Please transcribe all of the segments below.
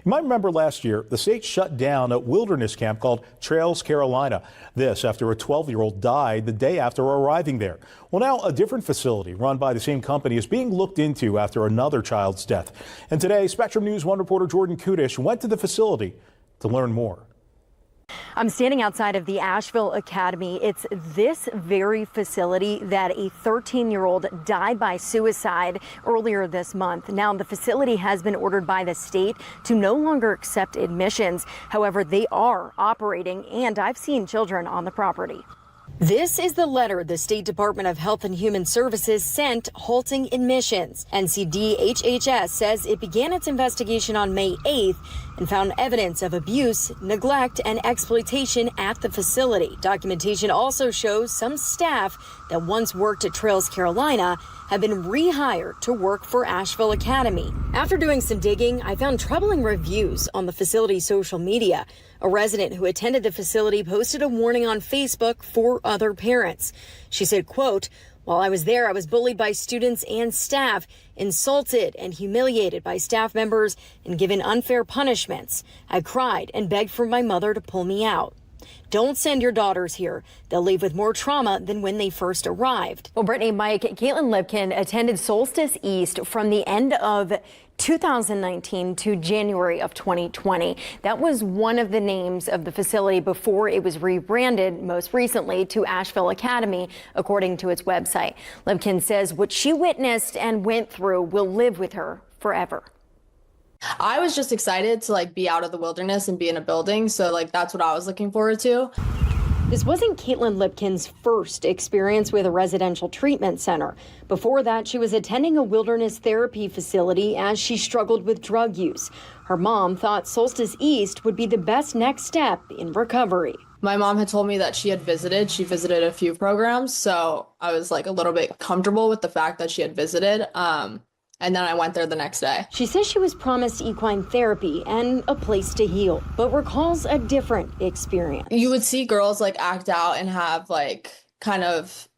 You might remember last year, the state shut down a wilderness camp called Trails Carolina. This after a 12-year-old died the day after arriving there. Well, now a different facility run by the same company is being looked into after another child's death. And today, Spectrum News 1 reporter Jordan Kudisch went to the facility to learn more. I'm standing outside of the Asheville Academy. It's this very facility that a 13-year-old died by suicide earlier this month. Now, the facility has been ordered by the state to no longer accept admissions. However, they are operating, and I've seen children on the property. This is the letter the State Department of Health and Human Services sent halting admissions. NCDHHS says it began its investigation on May 8th and found evidence of abuse, neglect, and exploitation at the facility. Documentation also shows some staff that once worked at Trails Carolina have been rehired to work for Asheville Academy. After doing some digging, I found troubling reviews on the facility's social media. A resident who attended the facility posted a warning on Facebook for other parents. She said, quote, "While I was there, I was bullied by students and staff, insulted and humiliated by staff members, and given unfair punishments. I cried and begged for my mother to pull me out. Don't send your daughters here. They'll leave with more trauma than when they first arrived." Well, Brittany, Mike, Caitlin Lipkin attended Solstice East from the end of 2019 to January of 2020. That was one of the names of the facility before it was rebranded most recently to Asheville Academy, according to its website. Lipkin says what she witnessed and went through will live with her forever. I was just excited to be out of the wilderness and be in a building. So that's what I was looking forward to. This wasn't Caitlin Lipkin's first experience with a residential treatment center. Before that, she was attending a wilderness therapy facility as she struggled with drug use. Her mom thought Solstice East would be the best next step in recovery. My mom had told me that she visited a few programs. So I was a little bit comfortable with the fact that she had visited. And then I went there the next day. She says she was promised equine therapy and a place to heal, but recalls a different experience. You would see girls act out and have kind of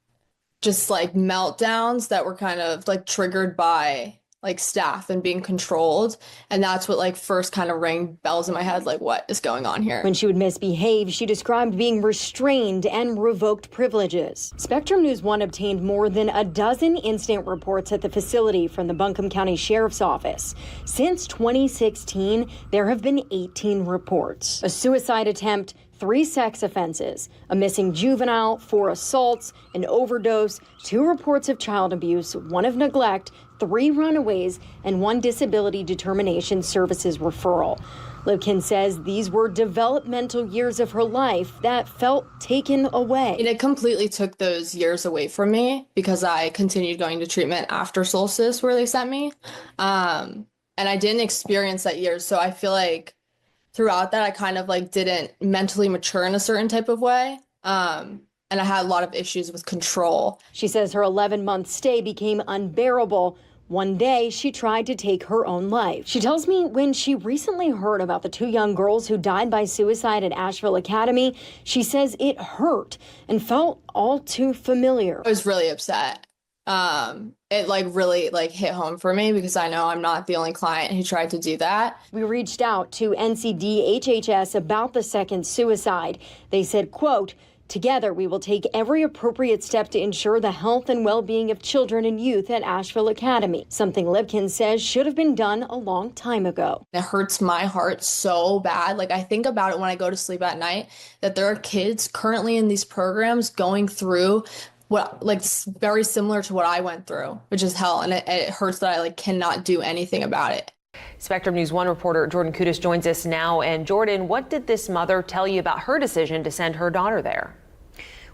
just meltdowns that were kind of triggered by staff and being controlled. And that's what first kind of rang bells in my head, what is going on here? When she would misbehave, she described being restrained and revoked privileges. Spectrum News 1 obtained more than a dozen incident reports at the facility from the Buncombe County Sheriff's Office. Since 2016, there have been 18 reports. A suicide attempt, 3 sex offenses, a missing juvenile, 4 assaults, an overdose, 2 reports of child abuse, 1 of neglect, 3 runaways, and 1 disability determination services referral. Lipkin says these were developmental years of her life that felt taken away. And it completely took those years away from me because I continued going to treatment after Solstice where they sent me. And I didn't experience that year. So I feel throughout that, I kind of didn't mentally mature in a certain type of way. And I had a lot of issues with control. She says her 11-month stay became unbearable. One day, she tried to take her own life. She tells me when she recently heard about the 2 young girls who died by suicide at Asheville Academy, she says it hurt and felt all too familiar. I was really upset. It really hit home for me because I know I'm not the only client who tried to do that. We reached out to NCDHHS about the second suicide. They said, quote, "Together, we will take every appropriate step to ensure the health and well-being of children and youth at Asheville Academy," something Lipkin says should have been done a long time ago. It hurts my heart so bad. I think about it when I go to sleep at night, that there are kids currently in these programs going through what very similar to what I went through, which is hell. And it hurts that I cannot do anything about it. Spectrum News 1 reporter Jordan Kudisch joins us now. And Jordan, what did this mother tell you about her decision to send her daughter there?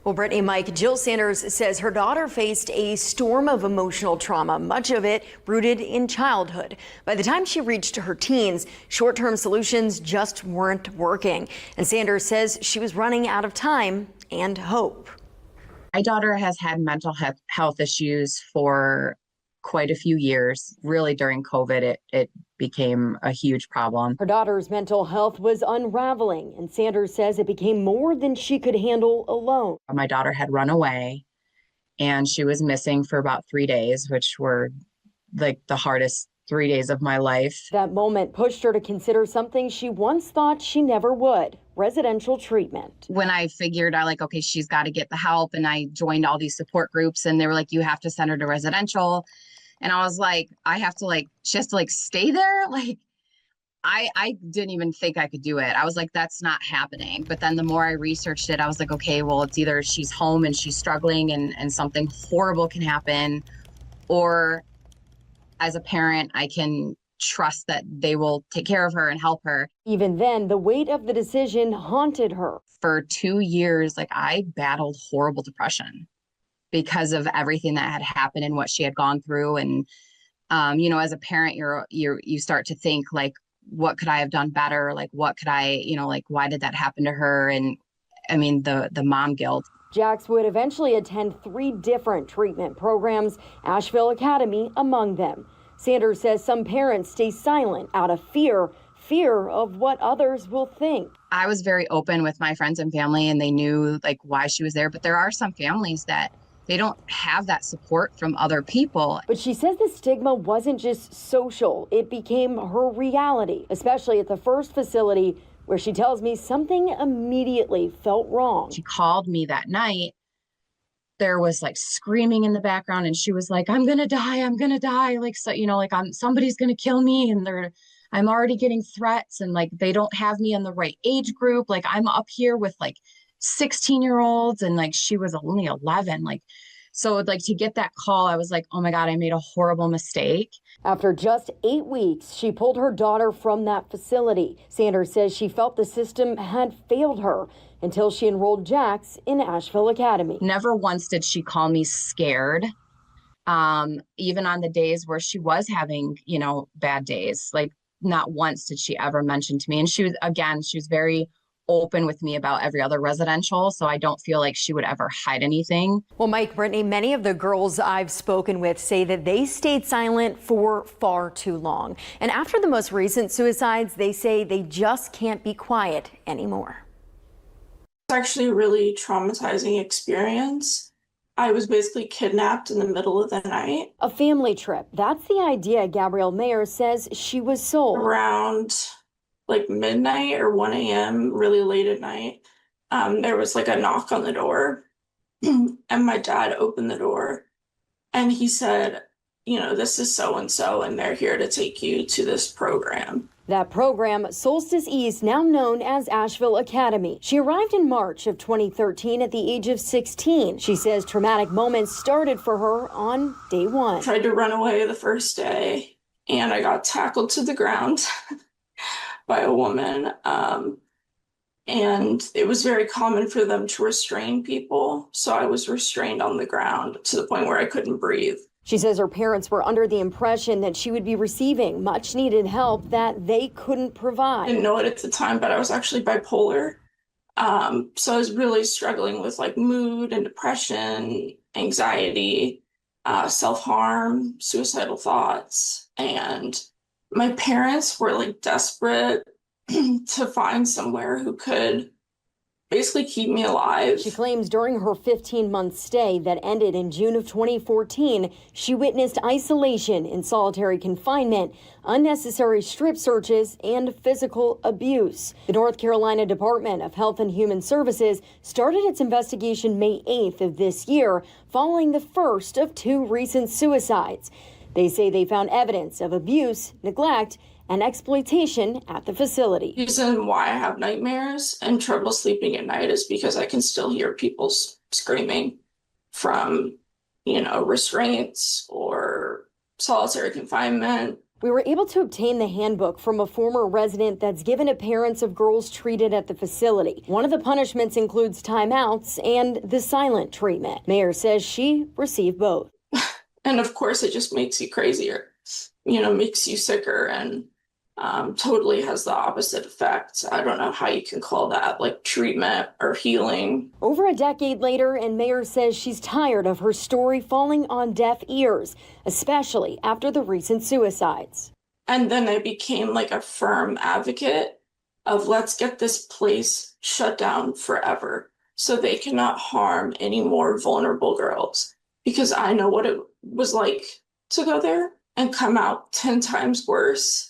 Well, Brittany, Mike, Jill Sanders says her daughter faced a storm of emotional trauma, much of it rooted in childhood. By the time she reached her teens, short-term solutions just weren't working. And Sanders says she was running out of time and hope. My daughter has had mental health issues for quite a few years. Really, during COVID, it became a huge problem. Her daughter's mental health was unraveling, and Sanders says it became more than she could handle alone. My daughter had run away, and she was missing for about 3 days, which were the hardest 3 days of my life. That moment pushed her to consider something she once thought she never would: residential treatment. When I figured out, like, okay, she's got to get the help, and I joined all these support groups, and they were like, you have to send her to residential. And I was like, she has to like stay there. Like, I didn't even think I could do it. I was like, that's not happening. But then the more I researched it, I was like, okay, well, it's either she's home and she's struggling and something horrible can happen, or as a parent, I can trust that they will take care of her and help her. Even then, the weight of the decision haunted her. For 2 years, like, I battled horrible depression because of everything that had happened and what she had gone through. And, as a parent, you start to think, like, what could I have done better? Like, what could I, like, why did that happen to her? And I mean, the mom guilt. Jax would eventually attend 3 different treatment programs, Asheville Academy among them. Sanders says some parents stay silent out of fear of what others will think. I was very open with my friends and family, and they knew, like, why she was there. But there are some families that they don't have that support from other people. But she says the stigma wasn't just social, it became her reality, especially at the first facility, where she tells me something immediately felt wrong. She called me that night. There was like screaming in the background, and she was like, I'm gonna die. Like, so, somebody's gonna kill me, and I'm already getting threats, and like, they don't have me in the right age group. Like, I'm up here with like 16-year-olds, and like, she was only 11. Like, so like, to get that call, I was like, oh my God, I made a horrible mistake. After just 8 weeks, she pulled her daughter from that facility. Sanders says she felt the system had failed her until she enrolled Jax in Asheville Academy. Never once did she call me scared. Even on the days where she was having, bad days, like, not once did she ever mention to me. And she was very open with me about every other residential, so I don't feel like she would ever hide anything. Well, Mike, Brittany, many of the girls I've spoken with say that they stayed silent for far too long. And after the most recent suicides, they say they just can't be quiet anymore. It's actually a really traumatizing experience. I was basically kidnapped in the middle of the night. A family trip. That's the idea Gabrielle Mayer says she was sold. Around like midnight or 1 a.m., really late at night, there was like a knock on the door, and my dad opened the door, and he said, this is so-and-so, and they're here to take you to this program. That program, Solstice East, now known as Asheville Academy. She arrived in March of 2013 at the age of 16. She says traumatic moments started for her on day 1. Tried to run away the first day, and I got tackled to the ground by a woman. And it was very common for them to restrain people. So I was restrained on the ground to the point where I couldn't breathe. She says her parents were under the impression that she would be receiving much needed help that they couldn't provide. I didn't know it at the time, but I was actually bipolar. So I was really struggling with like mood and depression, anxiety, self-harm, suicidal thoughts. And my parents were like desperate to find somewhere who could basically keep me alive. She claims during her 15-month stay that ended in June of 2014, she witnessed isolation in solitary confinement, unnecessary strip searches, and physical abuse. The North Carolina Department of Health and Human Services started its investigation May 8th of this year, following the first of 2 recent suicides. They say they found evidence of abuse, neglect, and exploitation at the facility. The reason why I have nightmares and trouble sleeping at night is because I can still hear people screaming from, restraints or solitary confinement. We were able to obtain the handbook from a former resident that's given to parents of girls treated at the facility. One of the punishments includes timeouts and the silent treatment. Mayer says she received both. And of course, it just makes you crazier, makes you sicker, and totally has the opposite effect. I don't know how you can call that like treatment or healing. Over a decade later, and Mayer says she's tired of her story falling on deaf ears, especially after the recent suicides. And then I became like a firm advocate of let's get this place shut down forever so they cannot harm any more vulnerable girls, because I know what it was like to go there. and come out 10 times worse.